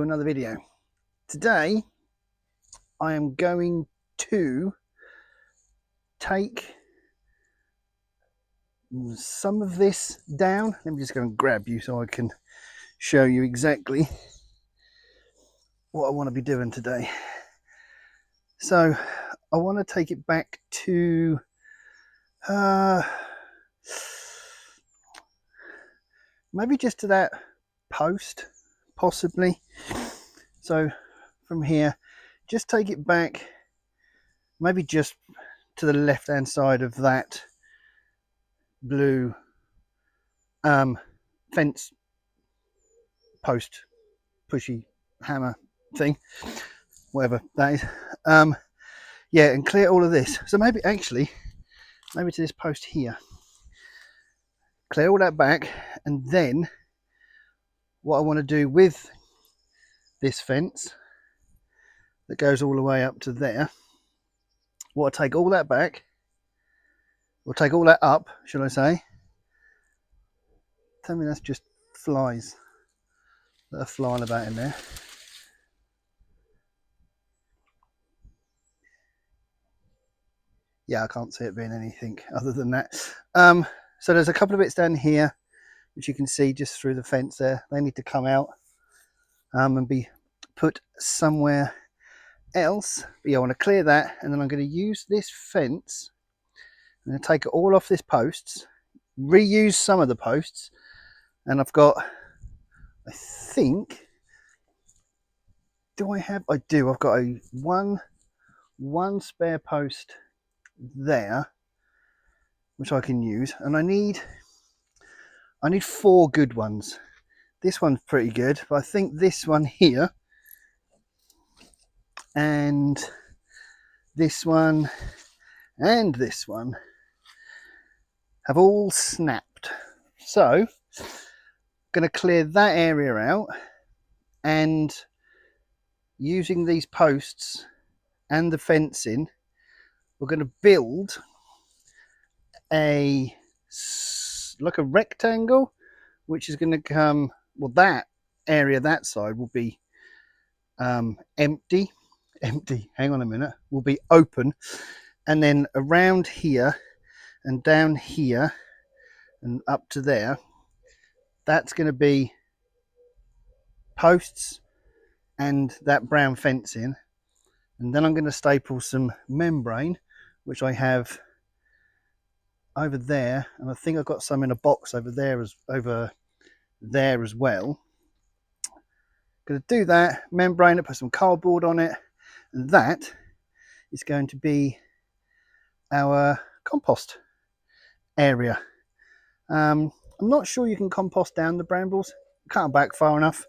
another video. Today I am going to take some of this down. Let me just go and grab you so I can show you exactly what I want to be doing today. So I want to take it back to maybe just to that post, possibly. So from here, just take it back, maybe just to the left hand side of that blue fence post, pushy hammer thing, whatever that is. Yeah, and clear all of this. So maybe to this post here, clear all that back, and then what I want to do with this fence that goes all the way up to there, we'll take all that back, we'll take all that up, should I say. Tell me that's just flies that are flying about in there. Yeah, I can't see it being anything other than that. So there's a couple of bits down here which you can see just through the fence there. They need to come out and be put somewhere else. But yeah, I want to clear that, and then I'm going to use this fence. I'm going to take it all off this posts, reuse some of the posts, and I've got, I think, do I have? I do. I've got a one spare post there which I can use, and I need 4 good ones. This one's pretty good, but I think this one here and this one and this one have all snapped. So I'm going to clear that area out, and using these posts and the fencing, we're going to build like a rectangle, which is going to come, well, that area, that side will be empty, hang on a minute, will be open, and then around here and down here and up to there, that's going to be posts and that brown fencing. And then I'm going to staple some membrane, which I have over there, and I think I've got some in a box over there as well. Going to do that membrane, put some cardboard on it, and that is going to be our compost area. I'm not sure you can compost down the brambles. Cut them back far enough,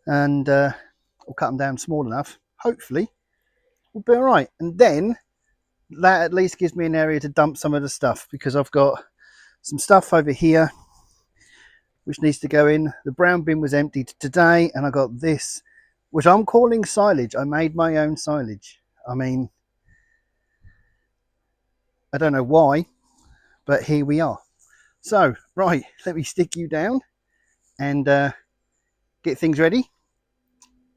and or cut them down small enough. Hopefully we'll be all right. And then that at least gives me an area to dump some of the stuff, because I've got some stuff over here which needs to go in. The brown bin was emptied today, and I got this, which I'm calling silage. I made my own silage. I mean, I don't know why, but here we are. So, right, let me stick you down and get things ready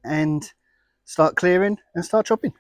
and start clearing and start chopping.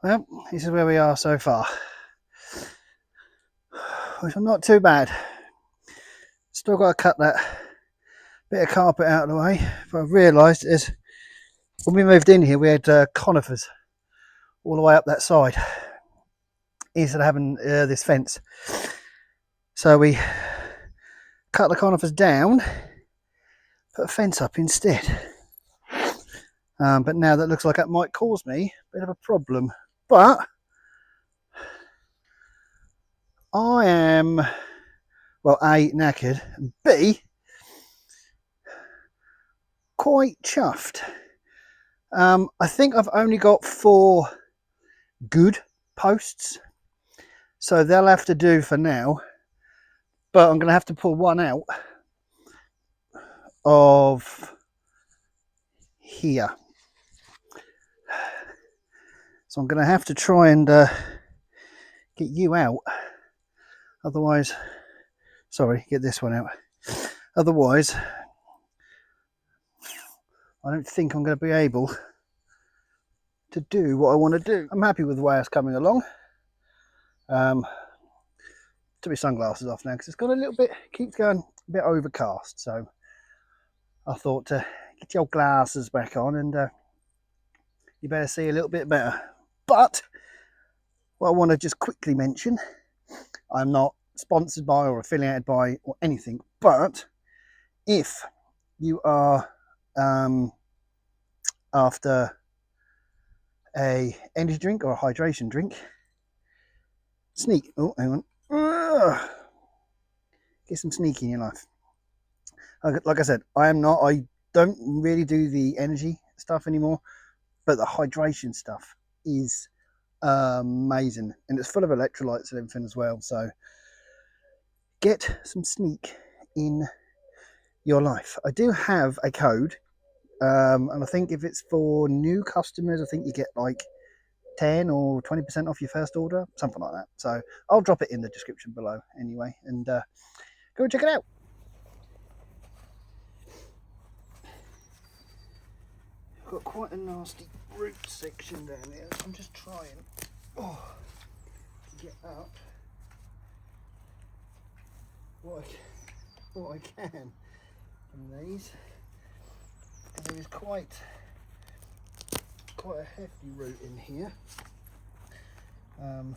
Well, this is where we are so far, which is not too bad. Still got to cut that bit of carpet out of the way, but I've realised is when we moved in here we had conifers all the way up that side instead of having this fence, so we cut the conifers down, put a fence up instead. But now that looks like that might cause me a bit of a problem, but I am, well, A, knackered, and B, quite chuffed. I think I've only got 4 good posts, so they'll have to do for now, but I'm going to have to pull one out of here, so I'm going to have to try and get you out, otherwise, sorry, get this one out, otherwise I don't think I'm going to be able to do what I want to do. I'm happy with the way it's coming along. Took my sunglasses off now because it's got a little bit, keeps going a bit overcast, so I thought to get your glasses back on and you better see a little bit better. But what I want to just quickly mention, I'm not sponsored by or affiliated by or anything, but if you are after a energy drink or a hydration drink, sneak, oh hang on, get some sneak in your life. Like I said, I don't really do the energy stuff anymore, but the hydration stuff is amazing, and it's full of electrolytes and everything as well, so get some sneak in your life. I do have a code, and I think if it's for new customers, I think you get like 10 or 20% off your first order, something like that. So I'll drop it in the description below anyway, and go check it out. Got quite a nasty root section down here, so I'm just trying to get up what I can from these. And there is quite a hefty root in here. I'm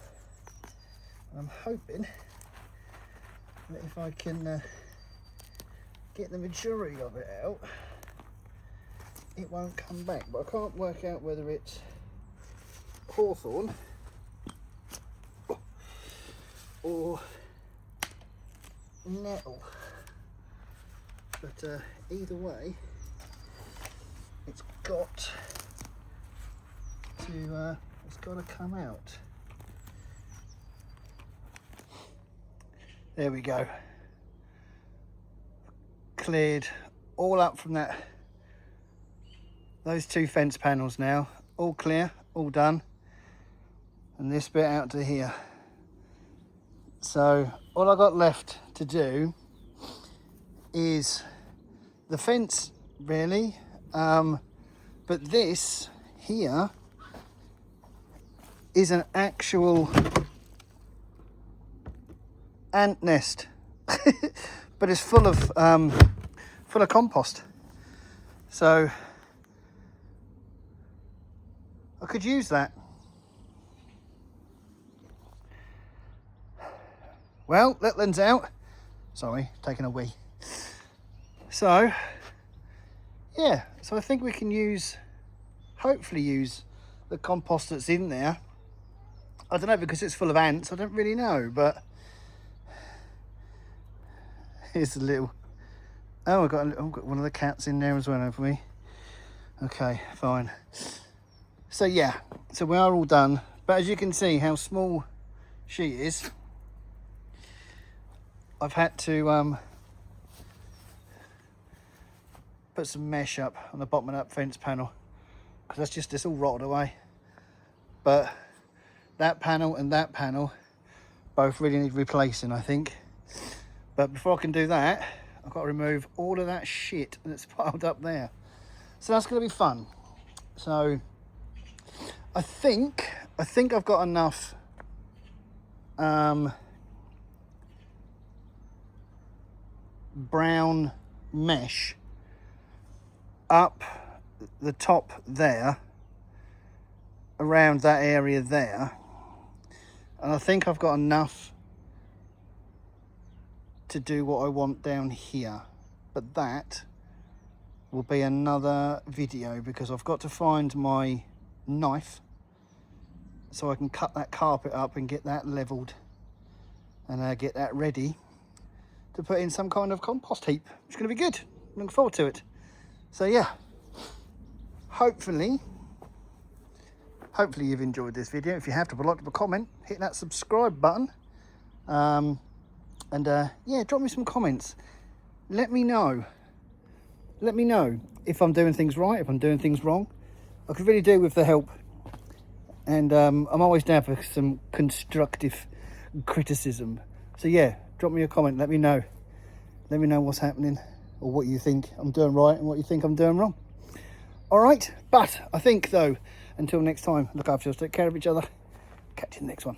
hoping that if I can get the majority of it out, it won't come back, but I can't work out whether it's hawthorn or nettle, but either way it's got to come out. There we go, cleared all up from those 2 fence panels now, all clear, all done, and this bit out to here. So all I got left to do is the fence really, but this here is an actual ant nest but it's full of compost, so I could use that. Well, Letland's out. Sorry, taking a wee. So, yeah, so I think we can hopefully use the compost that's in there. I don't know, because it's full of ants, I don't really know, but here's a little, oh, I've got one of the cats in there as well, have we? Okay, fine. So yeah, so we are all done, but as you can see how small she is, I've had to put some mesh up on the bottom of that fence panel, because it's all rotted away. But that panel and that panel both really need replacing, I think. But before I can do that, I've got to remove all of that shit that's piled up there. So that's going to be fun. So I think I think I've got enough brown mesh up the top there, around that area there, and I think I've got enough to do what I want down here, but that will be another video because I've got to find my knife so I can cut that carpet up and get that leveled and get that ready to put in some kind of compost heap. It's going to be good. I'm looking forward to it. So yeah, hopefully you've enjoyed this video. If you have, drop a like, drop a comment, hit that subscribe button, and yeah, drop me some comments. Let me know if I'm doing things right, if I'm doing things wrong. I could really do with the help, and I'm always down for some constructive criticism. So yeah, drop me a comment, let me know what's happening, or what you think I'm doing right and what you think I'm doing wrong. All right, but I think though, until next time, look after yourselves, take care of each other. Catch you in the next one.